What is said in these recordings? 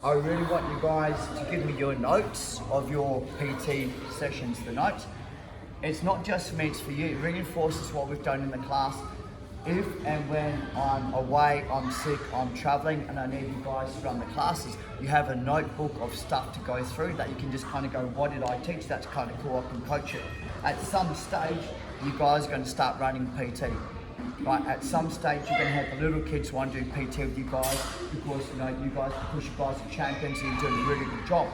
I really want you guys to give me your notes of your PT sessions, the notes. It's not just for me, it's for you. It reinforces what we've done in the class. If and when I'm away, I'm sick, I'm traveling, and I need you guys to run the classes, you have a notebook of stuff to go through that you can just kind of go, what did I teach? That's kind of cool, I can coach it. At some stage, you guys are going to start running PT. Right, at some stage you're going to have the little kids want to do PT with you guys because you guys push you guys to champions and you're doing a really good job.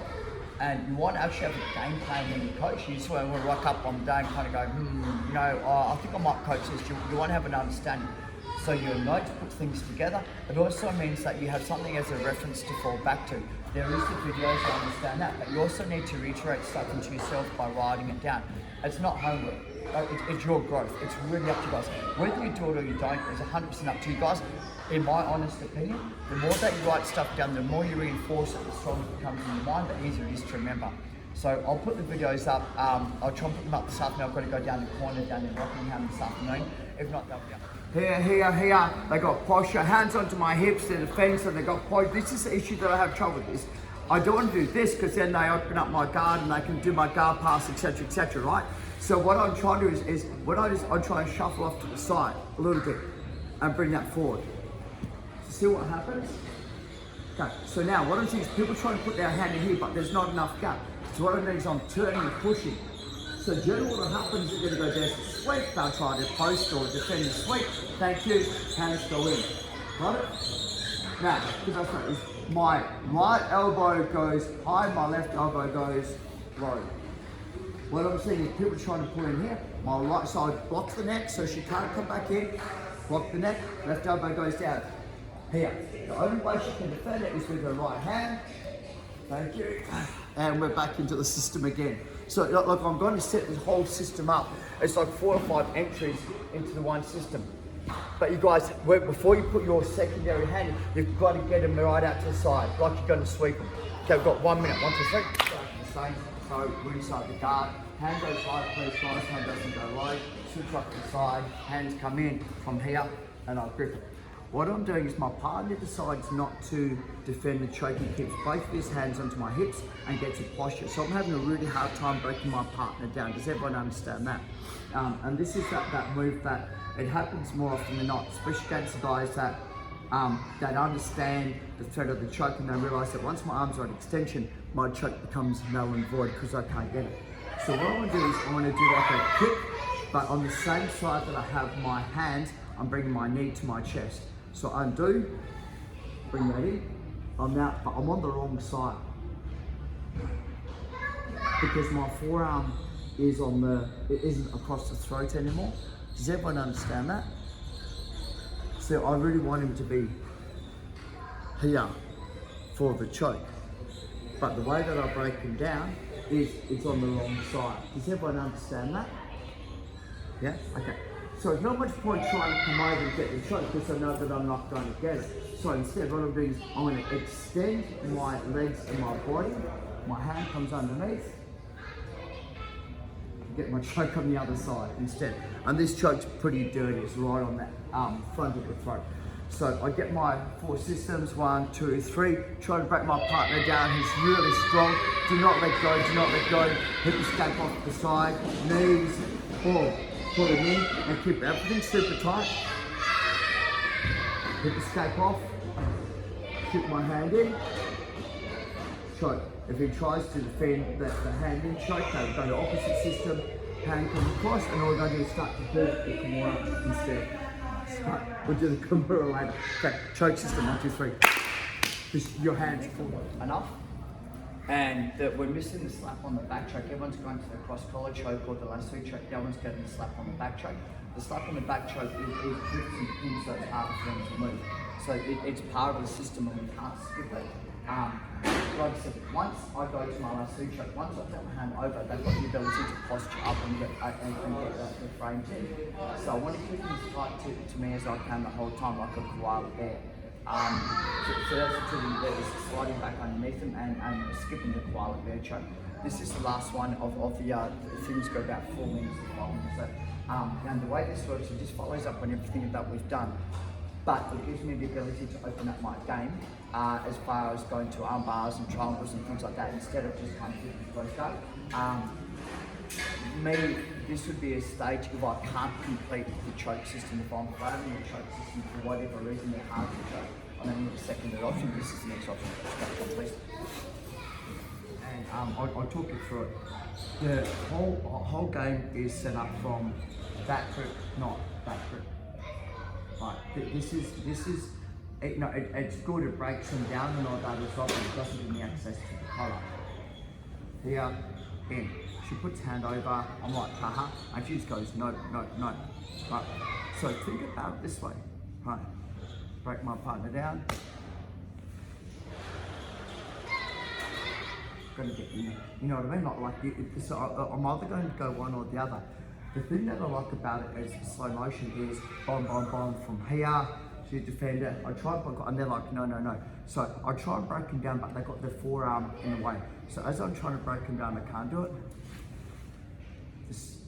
And you want to actually have a game plan when you coach. You just want to rock up on the day and kind of go, I think I might coach this. You want to have an understanding. So your notes put things together. It also means that you have something as a reference to fall back to. There is the videos, I understand that, but you also need to reiterate stuff into yourself by writing it down. It's not homework. It's your growth. It's really up to you guys. Whether you do it or you don't is 100% up to you guys. In my honest opinion, the more that you write stuff down, the more you reinforce it, the stronger it becomes in your mind, the easier it is to remember. So I'll put the videos up. I'll try and put them up this afternoon. I've got to go down the corner down in Rockingham this afternoon. If not, they'll be up. Here. They got posture, hands onto my hips, they're defensive, they got posture. This is the issue that I have trouble with this. I don't want to do this because then they open up my guard and they can do my guard pass, etc., right? So what I'm trying to do is I try and shuffle off to the side a little bit and bring that forward. See what happens? Okay, so now what I'm seeing is people trying to put their hand in here, but there's not enough gap. So what I'm doing is I'm turning and pushing. So generally what happens is you're going to go there's a sweep, they'll try to post or defend the sweep. Thank you, hands go in. Got it? Now, because I say my right elbow goes high, my left elbow goes low. What I'm seeing is people trying to pull in here. My right side blocks the neck so she can't come back in. Block the neck, left elbow goes down. Here. The only way she can defend it is with her right hand. Thank you. And we're back into the system again. So look, I'm going to set this whole system up. It's like 4 or 5 entries into the one system. But you guys, before you put your secondary hand in, you've got to get them right out to the side, like you're going to sweep them. Okay, we've got 1 minute. 1, 2, 3. The same. So we're inside the guard. Hand goes high, please guys. Hand doesn't go low. Switch up to the side. Hands come in from here, and I'll grip it. What I'm doing is my partner decides not to defend the choke. He keeps both of his hands onto my hips and gets a posture. So I'm having a really hard time breaking my partner down. Does everyone understand that? And this is that move that it happens more often than not, especially against the guys that understand the threat of the choke and they realise that once my arms are at extension, my choke becomes null and void because I can't get it. So what I want to do is I want to do like a kick, but on the same side that I have my hands, I'm bringing my knee to my chest. So undo, bring that in, I'm out, but I'm on the wrong side. Because my forearm is it isn't across the throat anymore. Does everyone understand that? So I really want him to be here for the choke. But the way that I break him down is it's on the wrong side. Does everyone understand that? Yeah? Okay. So there's not much point trying to come over and get the choke because I know that I'm not going to get it. So instead what I'm doing is I'm going to extend my legs and my body. My hand comes underneath. Get my choke on the other side instead. And this choke's pretty dirty, it's right on that front of the throat. So I get my 4 systems, 1, 2, 3, try to break my partner down, he's really strong. Do not let go, do not let go. Hip escape off the side, knees, pull him in and keep everything super tight. Hip escape off, keep my hand in, choke. If he tries to defend the hand in choke, they'll go to opposite system, hand comes across, and all we're going to do is start to pull the Kimura instead. We'll do the Kimura later. Okay, choke system, 1, 2, 3. Just your hands full enough. And we're missing the slap on the backtrack. Everyone's going to the cross collar choke or the lasso choke. The other one's getting the slap on the backtrack. The slap on the backtrack is grips and pins, so it's hard for them to move. So it's part of the system and we can't skip it. Like I said, once I go to my lasso choke, once I put my hand over, they've got the ability to posture up and get the frames in. So I want to keep them as tight to me as I can the whole time, like a koala bear. So that's the two that is sliding back underneath them and skipping the koala bear choke. This is the last one of the things go about 4 minutes long. So, and the way this works, it just follows up on everything that we've done. but it gives me the ability to open up my game as far as going to arm bars and triangles and things like that instead of just kind of hitting the close guard. This would be a stage if I can't complete the choke system, if I'm failing the choke system for whatever reason they're hard to choke. I don't need a secondary option, this is the next option. And I'll talk you through it. The whole game is set up from back grip, not back grip. Right, this is it's good, it breaks them down and all that as well, but it doesn't give me access to the collar. Here, in. She puts hand over, I'm like, haha, and she just goes, no. Right, so think about it this way. Right, break my partner down. Gonna get in, you know what I mean? So I'm either going to go one or the other. The thing that I like about it is slow motion is bomb from here to defend it. I try and they're like, no. So I try and break them down, but they've got their forearm in the way. So as I'm trying to break them down, I can't do it. Just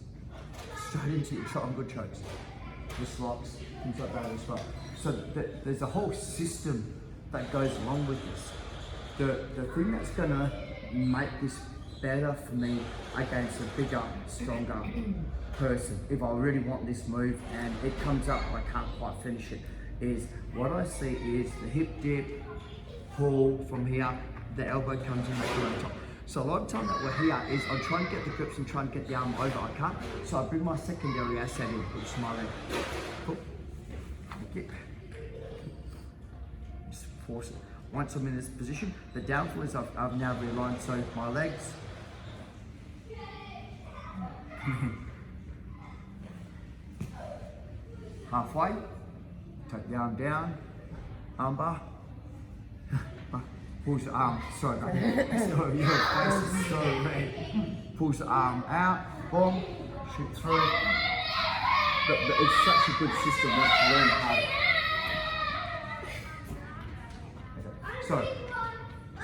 straight into your triangle chokes, just locks, things like that as well. So there's a whole system that goes along with this. The thing that's gonna make this better for me against a bigger, stronger person, if I really want this move and it comes up and I can't quite finish it, is what I see is the hip dip, pull from here, the elbow comes in on top. So a lot of time that we're here is I'm trying to get the grips and trying to get the arm over, I can't. So I bring my secondary asset in, which is my leg. Cool. Just force it. Once I'm in this position, the downfall is I've now realigned, so my legs, halfway, take the arm down, arm bar, pulls the arm, sorry mate, sorry, your face is so red, pulls the arm out, boom, shoot through, but it's such a good system once you learn how to. So,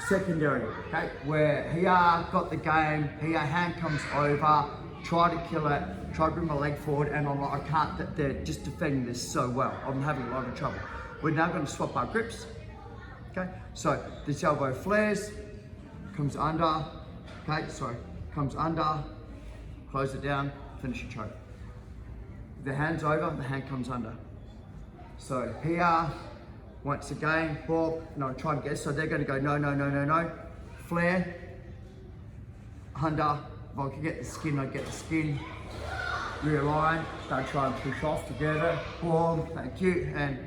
secondary, okay, where here, got the game, here, hand comes over, try to kill it, try to bring my leg forward, and I'm like, I can't, they're just defending this so well. I'm having a lot of trouble. We're now going to swap our grips, okay? So, this elbow flares, comes under, okay, sorry, comes under, close it down, finish your choke. The hand's over, the hand comes under. So, here, once again, ball, no, try and guess. So they're going to go no. Flare, under. If I can get the skin, I get the skin. Realign. Don't try and push off together. Boom, thank you. And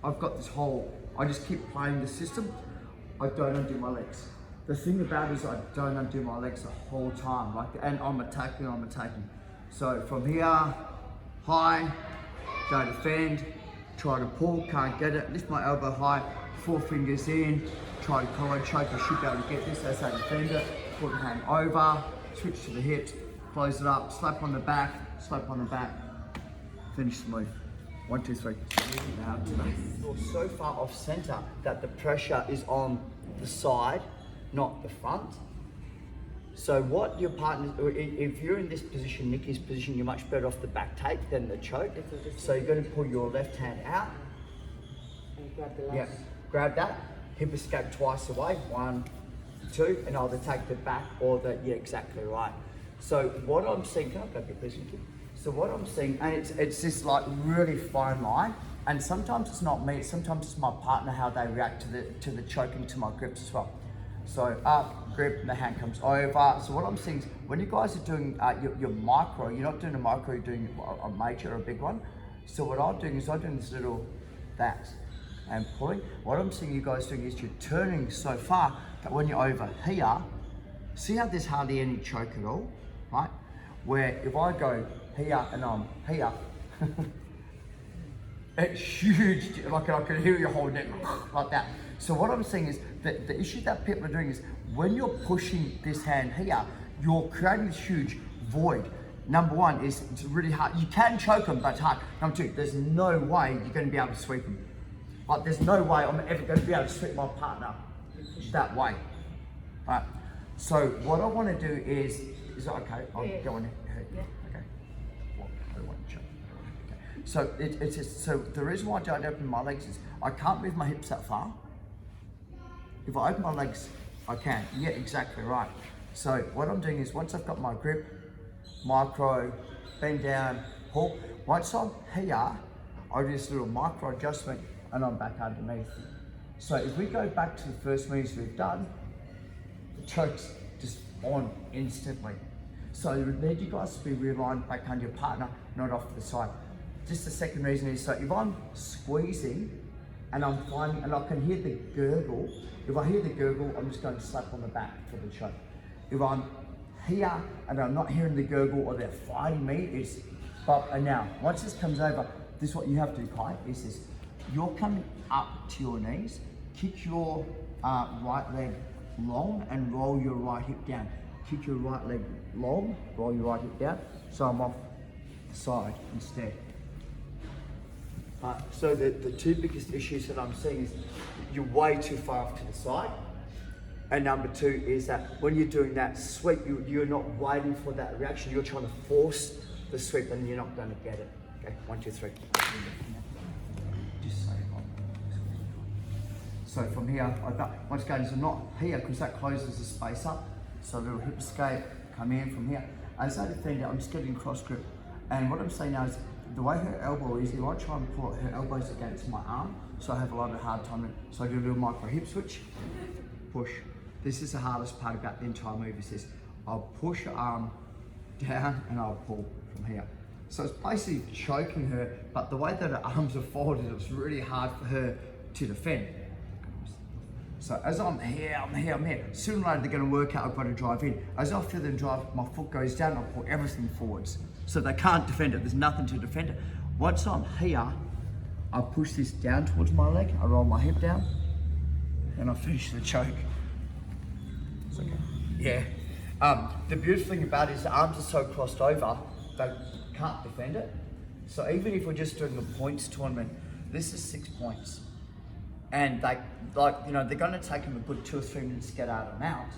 I've got this whole. I just keep playing the system. I don't undo my legs. The thing about it is I don't undo my legs the whole time. And I'm attacking. So from here, high, go defend. Try to pull, can't get it, lift my elbow high, 4 fingers in, try to collar choke, I should be able to get this as I defend it, put the hand over, switch to the hips, close it up, slap on the back, finish the move. 1, 2, 3. Now you're so far off center that the pressure is on the side, not the front. So what your partner, if you're in this position, Nikki's position, you're much better off the back take than the choke. So you're going to pull your left hand out. And grab the last. Yeah, grab that, hip escape twice away, 1, 2, and either take the back or the, yeah, exactly right. So what I'm seeing, can I grab your please, Nikki? So what I'm seeing, and it's this like really fine line, and sometimes it's not me, sometimes it's my partner, how they react to the choking to my grips as well. So up, grip, and the hand comes over. So what I'm seeing is when you guys are doing your micro, you're not doing a micro, you're doing a major or a big one. So what I'm doing is I'm doing this little that and pulling. What I'm seeing you guys doing is you're turning so far that when you're over here, see how there's hardly any choke at all, right? Where if I go here and I'm here, it's huge, like I can hear your whole neck like that. So what I'm saying is that the issue that people are doing is when you're pushing this hand here, you're creating this huge void. Number one is it's really hard. You can choke them, but it's hard. Number two, there's no way you're going to be able to sweep them. Like there's no way I'm ever going to be able to sweep my partner that way. Right. So what I want to do is okay, I'll go on here. Yeah. Okay. Well, I don't want to choke. Okay. So so the reason why I don't open my legs is I can't move my hips that far. If I open my legs, I can. Yeah, exactly right. So what I'm doing is once I've got my grip, micro, bend down, pull. Once I'm here, I do this little micro adjustment and I'm back underneath. So if we go back to the first moves we've done, the choke's just on instantly. So you need you guys to be realigned back under your partner, not off to the side. Just the second reason is, so if I'm squeezing and I'm finding, and I can hear the gurgle, if I hear the gurgle, I'm just going to slap on the back for the choke. If I'm here and I'm not hearing the gurgle or they're fighting me, it's bop. And now, once this comes over, this is what you have to do, Kai, is this. You're coming up to your knees, kick your right leg long and roll your right hip down. Kick your right leg long, roll your right hip down, so I'm off the side instead. So the two biggest issues that I'm seeing is you're way too far off to the side. And number two is that when you're doing that sweep, you're not waiting for that reaction, you're trying to force the sweep and you're not going to get it. Okay, 1, 2, 3. Just say so from here, once again, is I'm not here because that closes the space up. So a little hip escape, come in from here. As I defend it, I'm just getting cross grip. And what I'm saying now is, the way her elbow is, if I try and pull her elbows against my arm, so I have a lot of hard time. So I do a little micro hip switch, push. This is the hardest part about the entire move, is this. I'll push her arm down and I'll pull from here. So it's basically choking her, but the way that her arms are folded, it's really hard for her to defend. So as I'm here. Sooner or later they're going to work out I've got to drive in. As I feel them drive, my foot goes down, I pull everything forwards. So they can't defend it, there's nothing to defend it. Once I'm here, I push this down towards my leg, I roll my hip down, and I finish the choke. It's okay. Yeah. The beautiful thing about it is the arms are so crossed over, they can't defend it. So even if we're just doing a points tournament, this is 6 points. And they're going to take them a good 2 or 3 minutes to get out of mount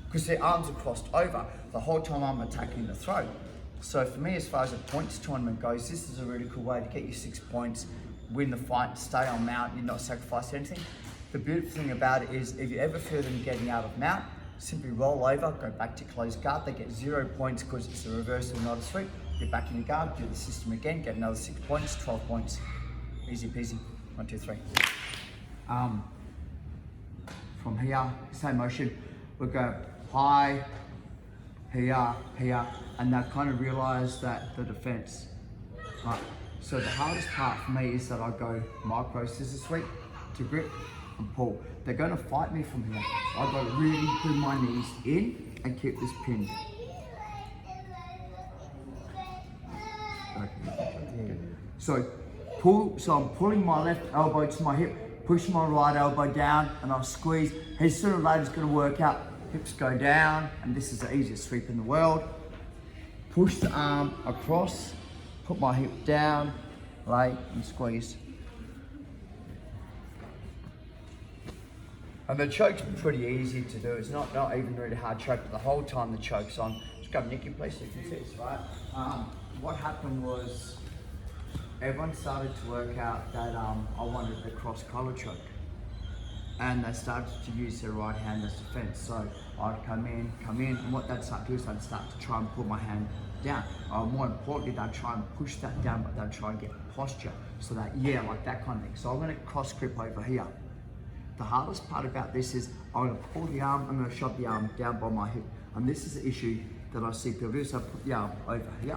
because their arms are crossed over the whole time I'm attacking the throat. So for me, as far as a points tournament goes, this is a really cool way to get you 6 points, win the fight, stay on mount, you're not sacrificing anything. The beautiful thing about it is if you ever feel them getting out of mount, simply roll over, go back to closed guard. They get 0 points because it's a reversal, not a sweep. Get back in your guard, do the system again, get another 6 points, 12 points. Easy peasy. 1, 2, 3. From here, same motion, we'll go high, here, and they kind of realise that the defence. Right. So the hardest part for me is that I go micro scissor sweep to grip and pull. They're going to fight me from here. So I've got to really put my knees in and keep this pinned. Okay. So I'm pulling my left elbow to my hip, push my right elbow down, and I'll squeeze. His sooner or later is going to work out. Hips go down, and this is the easiest sweep in the world. Push the arm across, put my hip down, lay, and squeeze. And the choke's pretty easy to do. It's not even really hard choke, but the whole time the choke's on. Just grab Nikki, please, so you can see this, right? What happened was, everyone started to work out that I wanted the cross collar choke. And they started to use their right hand as defense. So I'd come in, and what they'd start to do is I'd start to try and pull my hand down. More importantly, they'd try and push that down, but they'd try and get posture. So that, like that kind of thing. So I'm gonna cross grip over here. The hardest part about this is I'm gonna pull the arm, I'm gonna shove the arm down by my hip. And this is the issue that I see people do. So I put the arm over here.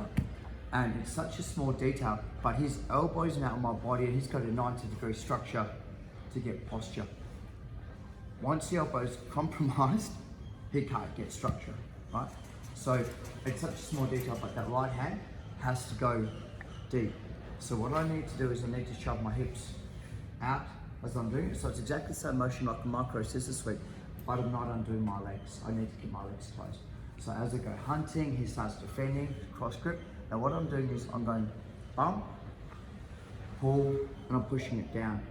And it's such a small detail, but his elbow's out on my body and he's got a 90-degree structure to get posture. Once the elbow's compromised, he can't get structure, right? So it's such a small detail, but that right hand has to go deep. So what I need to do is I need to shove my hips out as I'm doing it. So it's exactly the same motion like a micro scissor sweep, but I'm not undoing my legs. I need to keep my legs closed. So as I go hunting, he starts defending, cross grip. Now what I'm doing is I'm going bump, pull, and I'm pushing it down.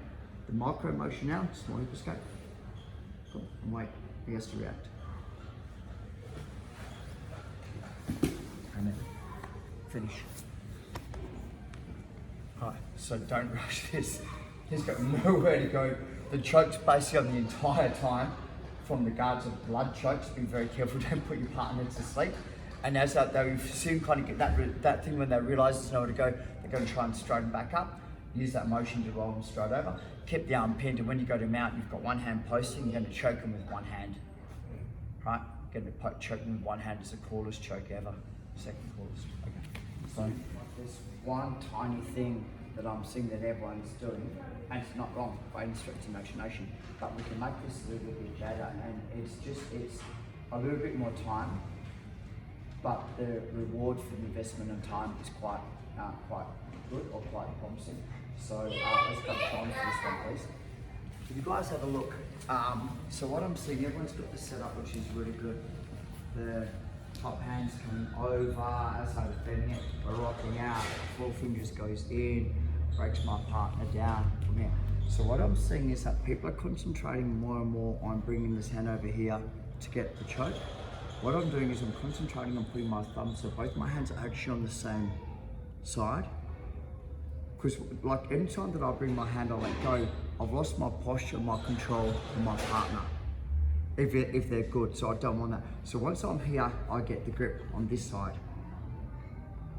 The micro motion now, small hip escape. Cool. And wait, he has to react. And then finish. Right, so don't rush this. He's got nowhere to go. The choke's basically on the entire time from regards of blood chokes. Be very careful, don't put your partner to sleep. And as that, they soon kind of get that thing when they realise there's nowhere to go, they're going to try and straighten back up. Use that motion to roll them straight over. Keep the arm pinned, and when you go to mount, you've got one hand posting, you're going to choke them with one hand. Right? Going to choke them with one hand is the coolest choke ever. Second coolest. Okay. So there's one tiny thing that I'm seeing that everyone's doing, and it's not wrong by any stretch of imagination, but we can make this a little bit better, and it's a little bit more time, but the reward for the investment in time is quite good or quite promising. So let's go on for this one, please. If you guys have a look, so what I'm seeing, everyone's got the setup, which is really good. The top hand's coming over, as I'm bending it, we're rocking out, 4 fingers goes in, breaks my partner down from here. So what I'm seeing is that people are concentrating more and more on bringing this hand over here to get the choke. What I'm doing is I'm concentrating on putting my thumb, so both my hands are actually on the same side. Because like anytime that I bring my hand, I let go, I've lost my posture, my control, and my partner. If they're good, so I don't want that. So once I'm here, I get the grip on this side.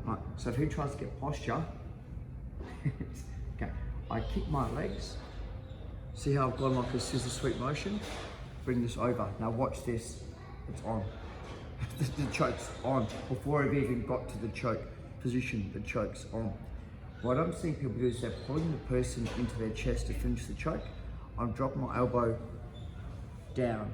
Right, so if he tries to get posture, okay, I kick my legs. See how I've gone like a scissor sweep motion? Bring this over. Now watch this, it's on. The choke's on. Before I've even got to the choke position, the choke's on. What I'm seeing people do is they're pulling the person into their chest to finish the choke. I'm dropping my elbow down.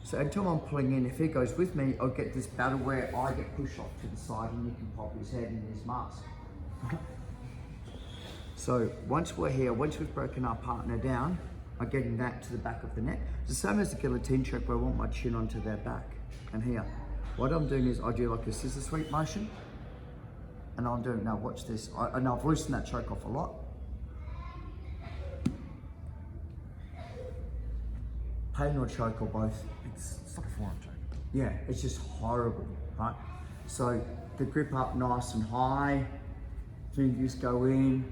So anytime I'm pulling in, if he goes with me, I'll get this battle where I get pushed off to the side and he can pop his head in his mask. So once we're here, once we've broken our partner down, I'm getting that to the back of the neck. It's the same as the guillotine choke where I want my chin onto their back and here. What I'm doing is I do like a scissor sweep motion. And I'm doing, now watch this, and I've loosened that choke off a lot. Pain or choke or both. It's like a forearm choke. Yeah, it's just horrible, right? So the grip up nice and high, fingers go in,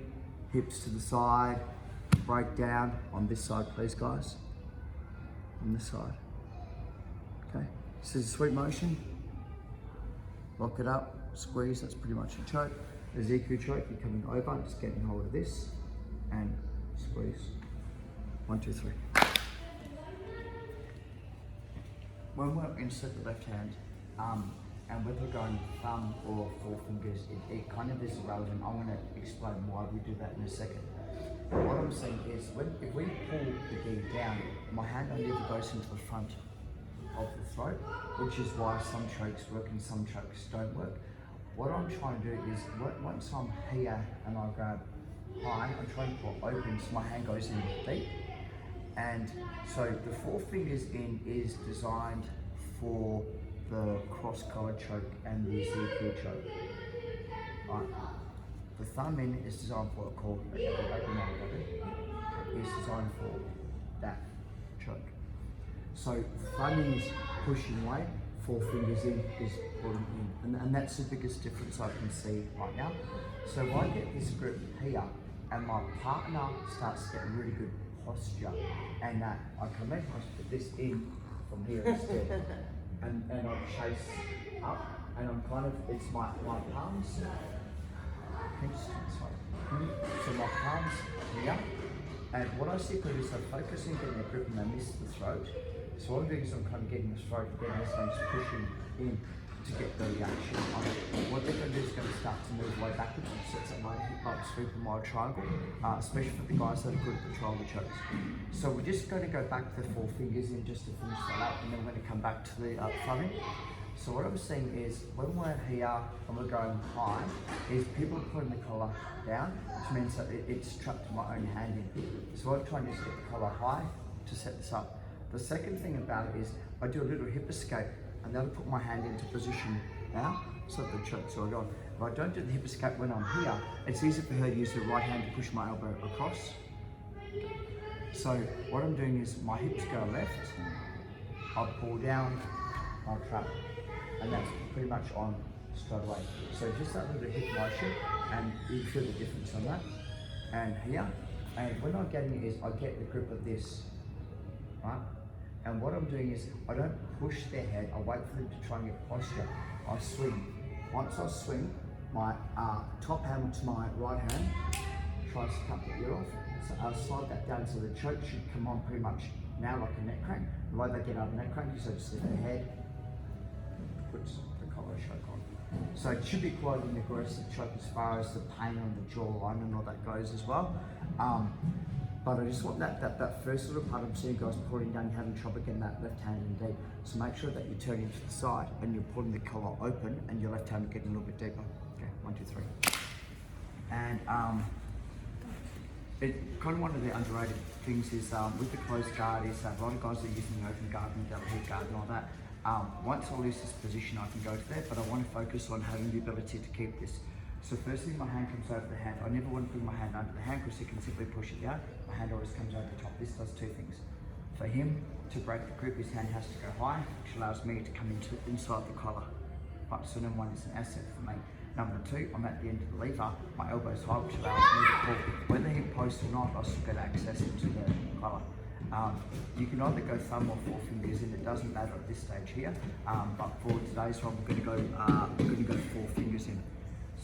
hips to the side, break down. On this side, please guys. On this side. Okay, scissor sweep motion. Lock it up. Squeeze, that's pretty much a choke. Ezekiel choke, you're coming over, just getting hold of this and squeeze. 1, 2, 3. When we're insert the left hand, and whether we're going thumb or 4 fingers, it kind of is irrelevant. I'm going to explain why we do that in a second. But what I'm saying is, if we pull the gi down, my hand only ever goes into the front of the throat, which is why some chokes work and some chokes don't work. What I'm trying to do is, once I'm here and I grab high, I'm trying to pull open so my hand goes in deep. And so the 4 fingers in is designed for the cross-collar choke and the ezekiel choke. Right. The thumb in is designed for a called is designed for that choke. So thumb in is pushing away, 4 fingers in is pulling in, and that's the biggest difference I can see right now. So if I get this grip here and my partner starts to get really good posture, and that I can make myself put this in from here instead, and I chase up, and I'm kind of, it's my palms, so my palms here, and what I see people is they focus on getting a grip and they miss the throat. So what I'm doing is I'm kind of getting the throat, getting this hand pushing in to get the reaction on it. What they're going to do is going to start to move way backwards and sets up my hip up sweep and wide triangle, especially for the guys that are good at control the chokes. So we're just going to go back to the 4 fingers in just to finish that up, and then we're going to come back to the thumb in. So what I'm seeing is when we're here and we're going high, is people are putting the collar down, which means that it's trapped my own hand in. So what I'm trying to do is get the collar high to set this up. The second thing about it is I do a little hip escape, and then I put my hand into position now, so that the choke's already on. If I don't do the hip escape when I'm here, it's easy for her to use the right hand to push my elbow across. So what I'm doing is my hips go left, I pull down, I trap, and that's pretty much on straight away. So just that little bit of hip motion, and you feel the difference on that. And here, and when I'm getting it is, I get the grip of this, right? And what I'm doing is, I don't push their head, I wait for them to try and get posture. I swing. Once I swing, my top hand to my right hand tries to cut the ear off. So I'll slide that down so the choke should come on pretty much now like a neck crank. The way they get out of neck crank is they just lift their head, puts the collar choke on. So it should be quite an aggressive choke as far as the pain on the jawline and all that goes as well. But I just want that first little part, I'm seeing guys pulling down, you're having trouble getting that left hand in deep. So make sure that you're turning to the side and you're pulling the collar open and your left hand getting a little bit deeper. Okay, 1, 2, 3. And it kind of one of the underrated things is with the closed guard is a lot of guys are using the open guard and double head guard and all that. Once I lose this position, I can go to there, but I want to focus on having the ability to keep this. So firstly, my hand comes over the hand. I never want to bring my hand under the hand because you can simply push it down. My hand always comes over the top. This does two things. For him to break the grip, his hand has to go high, which allows me to come inside the collar. Right, so number one is an asset for me. Number two, I'm at the end of the lever, my elbow's high, which allows me to pull. Whether he posts or not, I still get access into the collar. You can either go thumb or four fingers, and it doesn't matter at this stage here. But for today's one, we're going to go 4 fingers in.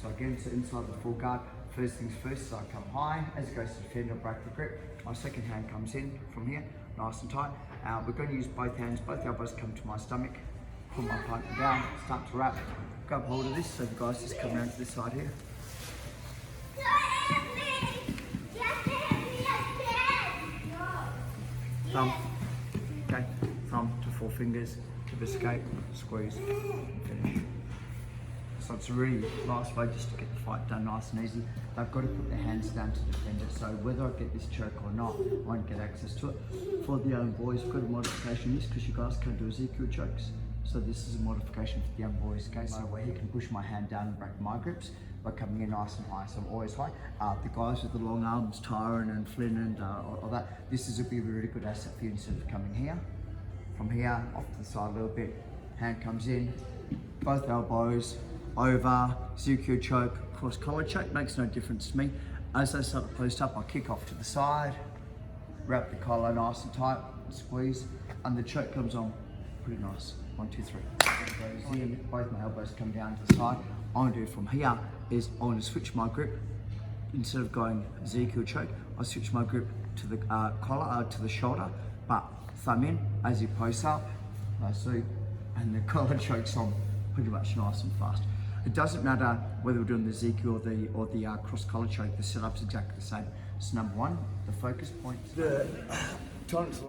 So again, so inside the full guard, first things first, so I come high, as it goes to defend, I break the grip. My second hand comes in from here, nice and tight. We're going to use both hands, both elbows come to my stomach, pull my partner down, start to wrap, grab hold of this, so the guys just come around to this side here. Thumb, okay, thumb to 4 fingers, tip escape, squeeze, and finish. So it's a really nice way just to get the fight done nice and easy. They've got to put their hands down to defend it. So whether I get this choke or not, I won't get access to it. For the young boys, we've got a modification of this because you guys can't do Ezekiel chokes. So this is a modification for the young boys, okay? So where he can push my hand down and break my grips by coming in nice and high. So I'm always high. The guys with the long arms, Tyron and Flynn and all that, this is a really good asset for you instead of coming here. From here, off to the side a little bit, hand comes in, both elbows, over, Ezekiel choke, cross collar choke, makes no difference to me. As I start to post up, I kick off to the side, wrap the collar nice and tight, squeeze, and the choke comes on pretty nice. 1, 2, 3. Goes in, both my elbows come down to the side. All I'm going to do from here is I'm going to switch my grip. Instead of going Ezekiel choke, I switch my grip to the collar, to the shoulder, but thumb in as you post up, nicely, and the collar chokes on pretty much nice and fast. It doesn't matter whether we're doing the Ezekiel or the cross collar choke, the setup's exactly the same. So number one, the focus point.